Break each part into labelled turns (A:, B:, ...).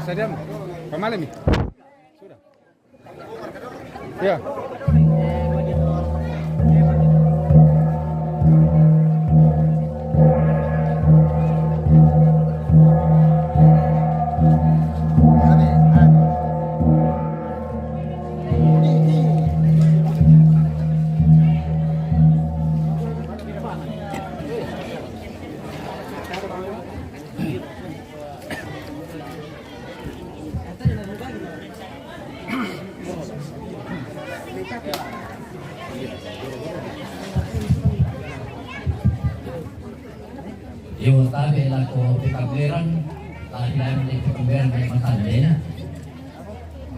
A: saja pemalam nih. Sudah. Ya.
B: Yo tabi la ko pikaberan lahiran ni pikaberan ni matande na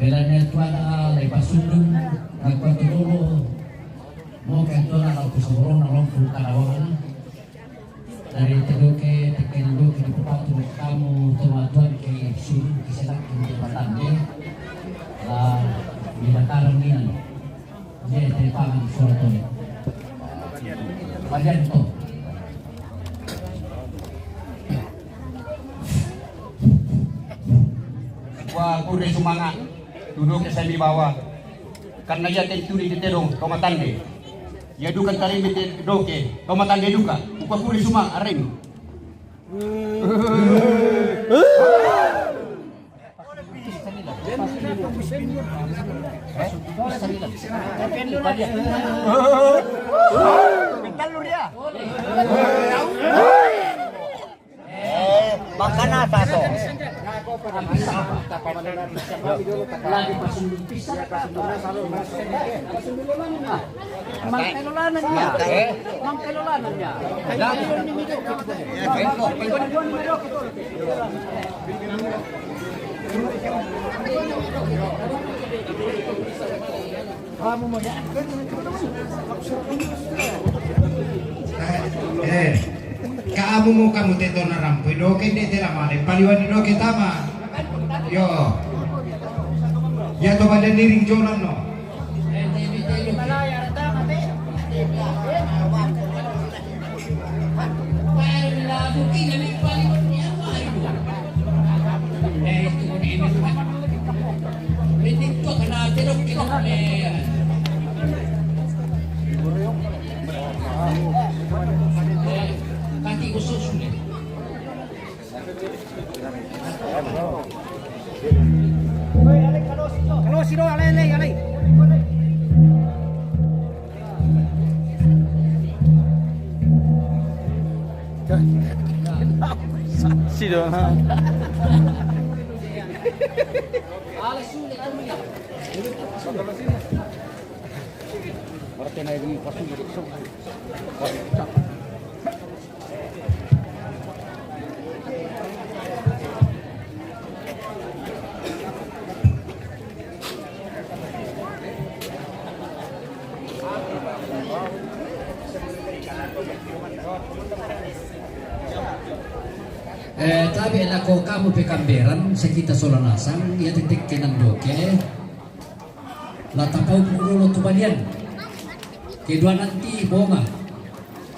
B: belanya tuana lai pasundung nagpatulolo mo kanto na kusuro na long kanawana dari tedoke tekendo ke dipatu kamu tuan ke suru kiselak ke matande la binataran nian je tepangan suatu bagian to
C: kuda sumanga duduk ke di bawah karena ia tenturi di terong tomatande ya dukan kali mete doke tomatande duka upa kuda sumang arem
D: makan apa tuh?
B: lagi pasundung pisah mangkelolanan niya
E: kamu mau kamu teto na rampo do ke de tela male paliwan do ke tama yo ya to badan diring jonan no
B: kaki khusus nih.
D: Kalau siro alay.
A: Siro.
B: Alas sulit kamu ya.
A: Berarti naik ini pasti jadi sok.
B: Tabi ko kamu pekamberan sekita solanasang ya titik kenan doke latapau purulo tubalian kedua nanti bonga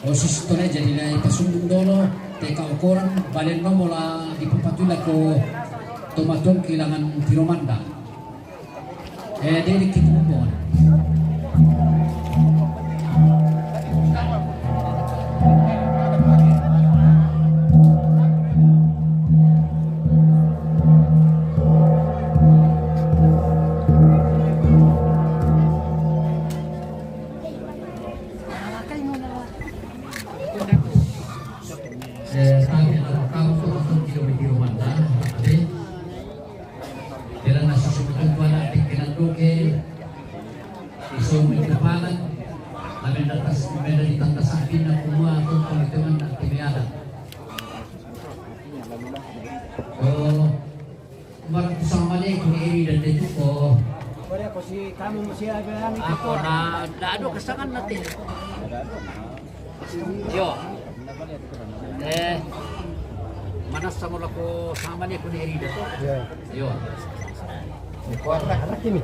B: osis tole jadi nai pasundung dolo teka ukuran balen nomola di pepatula ko tomatong kilangan piromanda dari kita bonga
D: Ako na daado kasangan natin. Yo. Manas sa mula ko sama niya kung erida to. Yo. Kuwarta anak ini.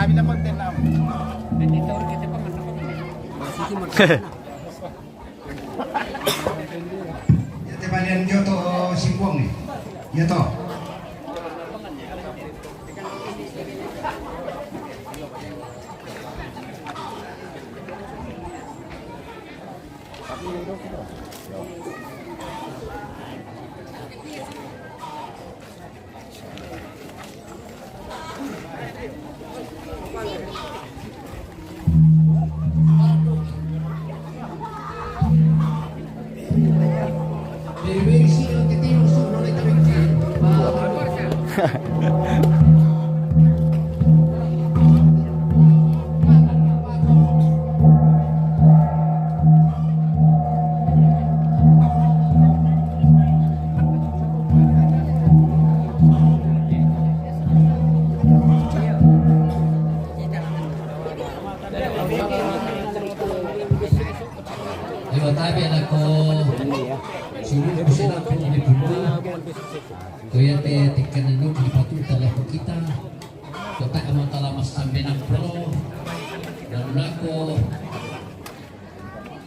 A: Sabi na mountain na.
D: Dito kita pa man ako. Sige mo.
E: Yate balian Yoto Singwong nih. Yoto.
B: Very sino que tiene un sur, no le está bien. Ayo tabi anak ko. Sulit ko sila po ni Pundo. Kaya tekan nyo dipatuta lang po kita. Kota amang talamas sambil ng pro. Dan ako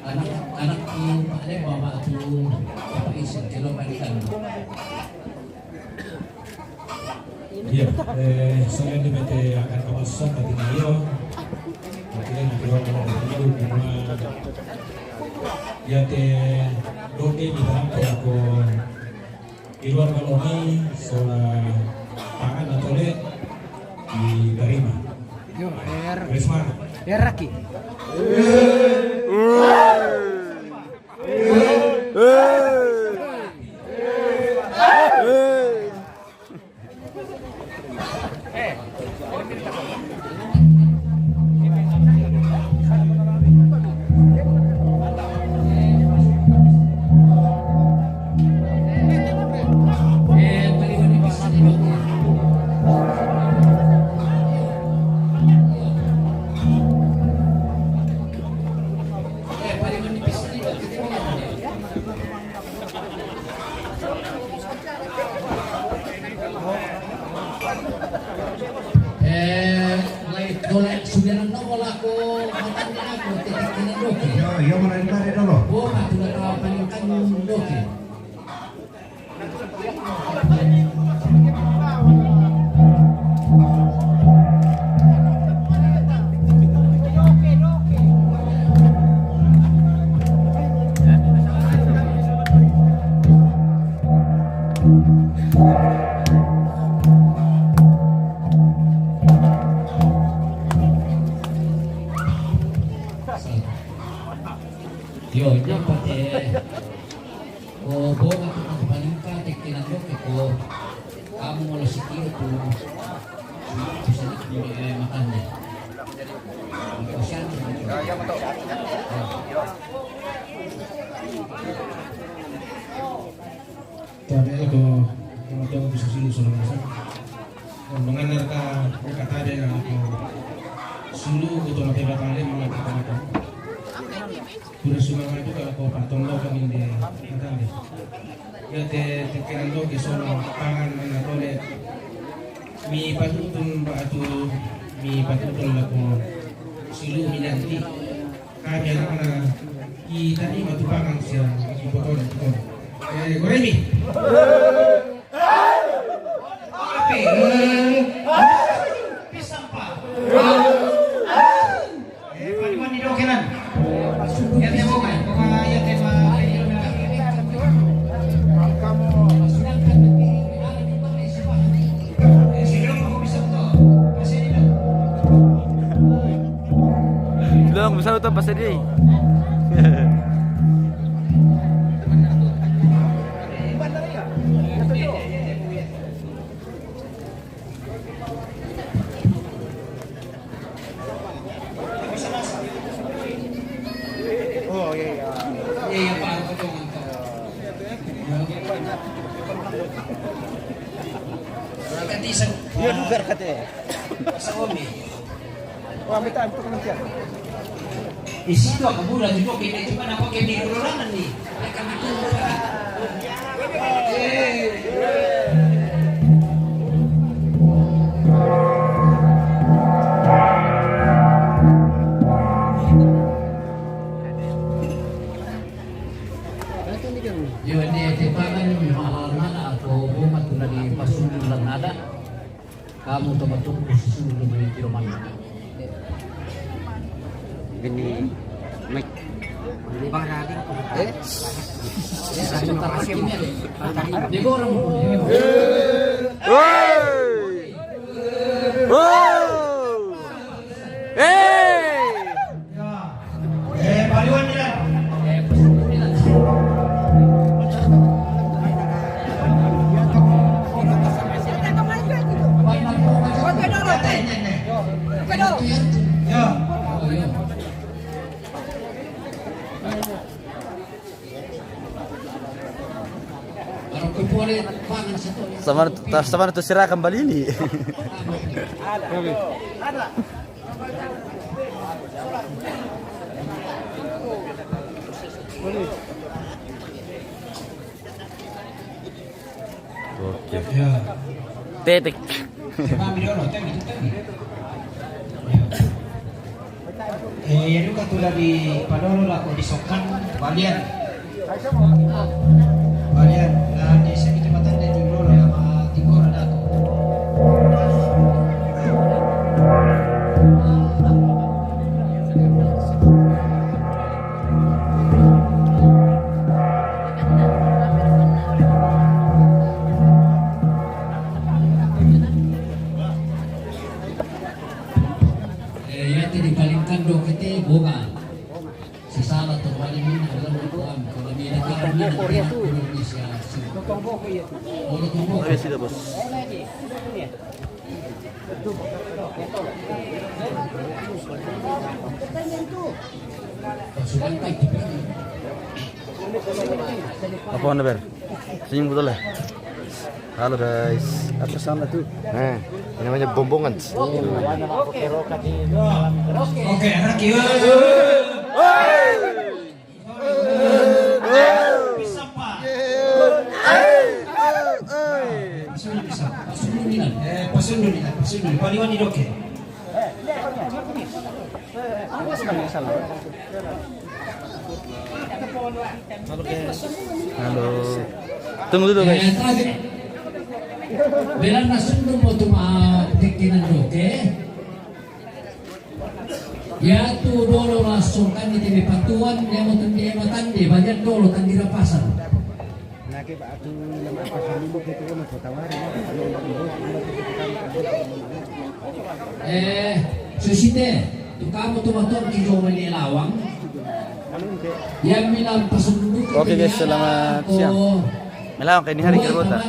B: anak ko paano mama ito papaisip kilometer.
F: Iya, solamente akan kawasan tadi tayo. Kemudian juga kalau ya te doke di dalam ako iluar kaloni sola pangan atau le di Garima.
D: Yo,
F: Risma.
D: Raki.
B: Sudah wala ko matanda ako titik kinadoke.
E: Yo mulai dari dulu.
B: Oh, patulad ka paningkan yung doke. Yo, yan pati buong ako ng paningka, tinanong ko, kamu mo lang si Kiro po, sa matanda. Ang pasyente mo.
F: Tapi ako teman-teman bisa silu soal masa. Menganar ka kata dia ako sulu ko na tiba kali mga kata. Pura sumama juga ako patondo kami di matanda. Ya te kenando que solo pangan na tole mi patutun batu mi patutun ako silu minanti. Kami anak na kita ni matupangan siya ipotol ito. Goremi.
E: Pisang pa. Paliwan ni Dokenan. Yan yung mga yan yung siguro mo pisang to. Kasi nila.
A: Belum, bisa utang pasal dia. Oh iya iya.
B: Iya, paano ko ito nga Katisan.
A: Dia lugar katanya.
B: Sa umi.
A: Wah, minta itu kan siapa?
B: Isito ako mula dito kaya ito pa na ako kaya nilulanan ni. Ay kami ito. matunggu susunod ng mga tiruman.
A: Gini. Mike.
B: Di ba orang mo?
A: Woi! Wow! Hey!
E: Paliwan nila.
A: Sama tu sirah kembali ni. Oke.
E: Ya.
A: Tetek.
E: Kami dulu, tadi. Yan yung katulad di Panolo ako di Sokan, Balian. Balian, na di sa kitimatan na tingolo na matingkora na ako.
B: Yaitu dipalingkan dokete bunga. Sesama terbalik ini adalah berkuam. Kalau dia negara ini Indonesia.
A: Oke, sudah bos. Apa anda ber? Senyum betul ya? Halo guys. Apa sana tuh? Ini namanya bombongan.
E: Oke, anak yuk. Bisa pak. Pasundu. Paliwan di doke.
A: Halo. Tunggu dulu guys.
B: Belan nasun mo tumakikinan doke. Ya tu dolo langsung kan di TV patuan dia mau tandi banyak dolo tandi rapasan. Susite, tu kamu tu motor kilo meli lawang. Yang bilang pasunduk.
A: Oke guys, selamat siang. Melawang kayak ini hari kerbota.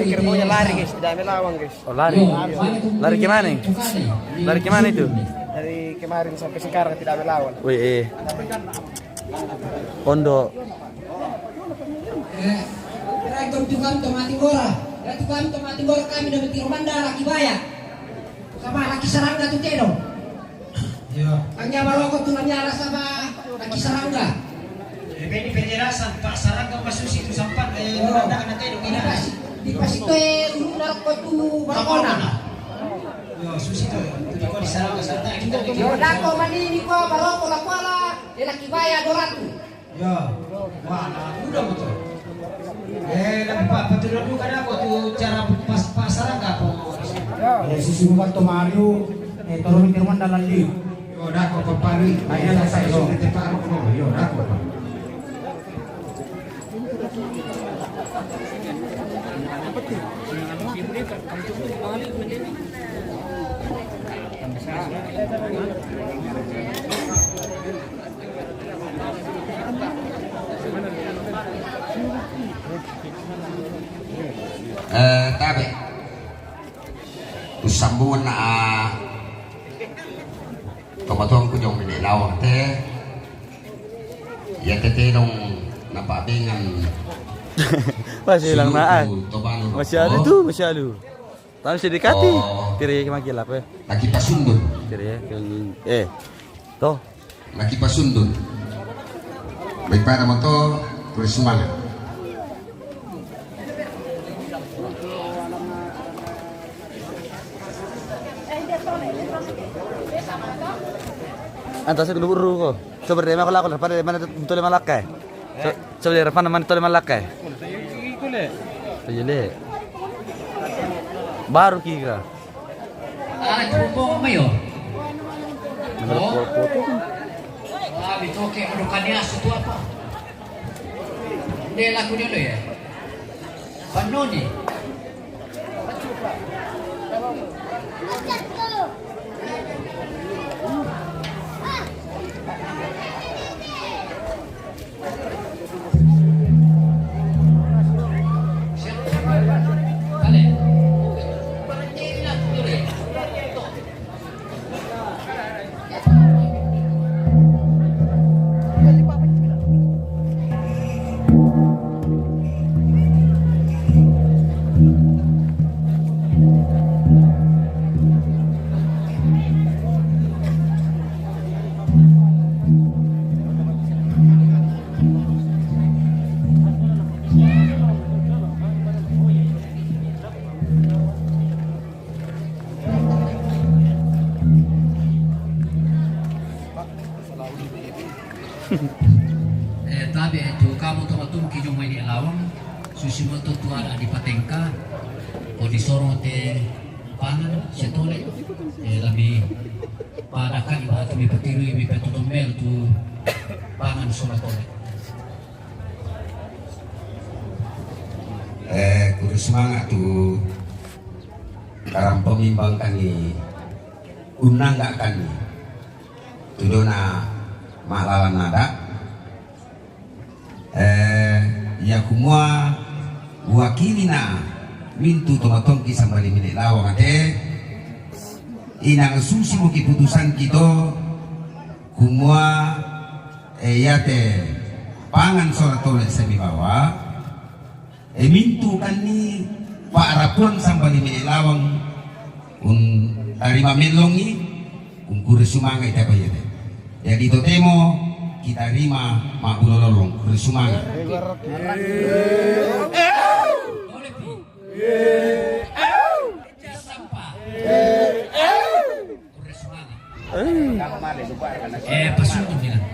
G: Kerbaunya lari guys, tidak melawang guys.
A: Oh lari. Lari kemana? Lari kemana itu?
G: Dari kemarin sampai sekarang tidak melawang.
A: Wih, pondok.
H: Rekam tukang tomati gora. Tukang tomati gora kami dapat di Romanda laki bayar. Sama laki serangga tuh tedo.
E: Ya.
H: Hanya balokot tuh nyala sama laki serangga.
E: Ini penjelasan Pak Sarangga masuk situ sampan menandakan nanti dong ini.
H: Di pas itu urut narko tuh balkona.
E: Yo, susi tuh. Itu kok di Sarangga santai kita bikin.
H: Yo dako mani ni ko balokot la kuala. Laki bayar 200.
E: Ya. Wah, udah betul. Tapi Pak betul dulu kan aku tuh cara pas Sarangga apa?
G: Susunukan tomalu, turun ke rumah dalam di.
E: Yo, dako papari. Ayo saya sudah tepat aku. Yo, dako.
C: Tabe. Usambun tomatong ko yung minilaw te. Ya tete dong napabingan.
A: Masih hilang naan. Masih ada tuh, masih ada. Tapi masih dekati. Tiri kemaki lah pe.
C: Lagi pasundun.
A: Tiri toh.
C: Lagi pasundun. Baik para mo to, tulis semangat.
A: Antas aku dulu ko. Coba deh aku lakukan pada mana betul malak coba deh mana mana betul malak Jadi baru kira.
D: Ada cukup mayo.
A: Menurut foto kan.
D: Bitoke adukan dia itu apa? Dia laku dia lo ya. Panoni. Tabi itu kamu teman-teman kijung main di lawang susi moto tuan di patengka o di sorong te pangan setole lebih pada kan iba tu patiru ibi petutumel tu pangan solatole
I: kudu semangat tu dalam pemimbang kami unang gak kami tudona malawan nada ya kumua wakili na mintu tomatong kisambali milik lawang ate inang susi mo kiputusan kito kumua yate pangan solat tole sa mibawa mintu kani paarapon sambali milik lawang un tarima melongi kung kurisumanga ita bayate ya dito temo kita rima maulolong kurisumanga
D: pasungin bilang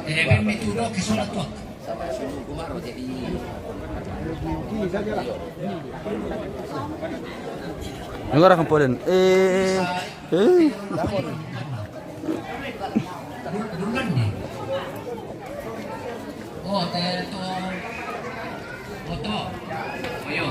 D: ben meturo ke solat tuak
A: Negara kan polen.
D: Dulan ni. Oh, teto. Foto. Ayo.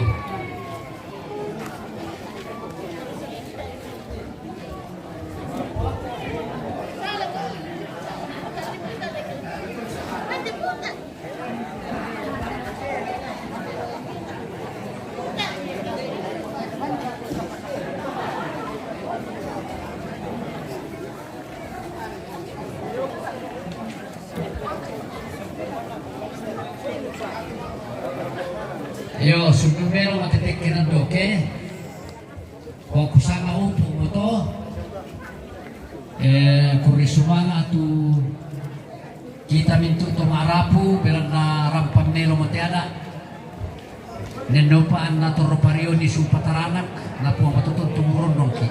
D: Yo, sumero matetekenan doke. Kung kusama upo mo to, kurisumanga tu kita mintu to marapu belang na rampam nelo mo tiada. Nenopaan na to ropario ni supataranak na po matutong tumuron dongki.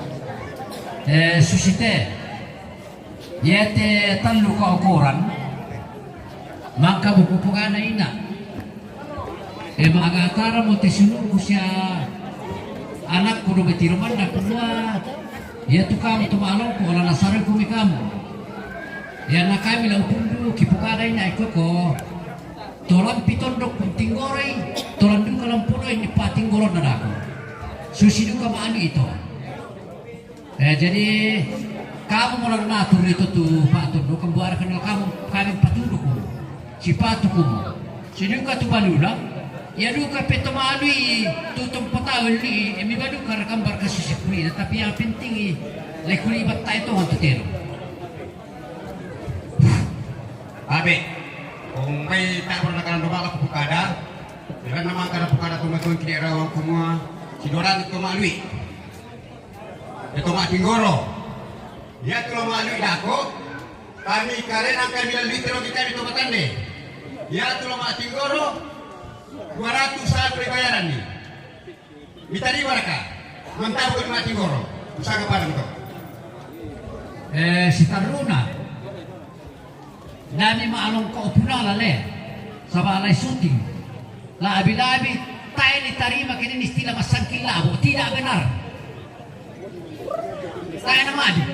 D: Susite, yete talo ka ukuran, mangka bukupungan na ina. Magatara mo tesunod ko siya anak ko nung itiruman na kunwa ya tu kamu tumalong ko wala nasarang kumikamu ya na kami lang pundo kipukaday na iko ko tolang pitondok puntinggoray tolang doon ka lang puno ni patinggoron na dako susido ka maano ito jadi kamu mo lang natur ito tu patundok ang buwara ka na kami patundok mo si patuko mo sino ka tumalulang ya duka peto malui tutung patawal ni emi badu karakam barkas sipuri tapi yang penting lekuli batta itu untuk tero
C: Abe kung may tak pernah kan doa aku bukada dengan nama kana bukada tumatun kini rawang kumua sidoran itu malui itu matinggoro ya tulo malui dako kami karen akan bilang litero kita di tempat ande ya tulo matinggoro 200 saat bayaran nih. Mitari waraka. Mantap ko mati goro. Usa ka pa nito.
D: Si Taruna. Nami maalong ka opuna lale. Sa balay shooting. La abi-abi tayo diterima kini istilah masangkin labo. Tidak benar. Tayo naman.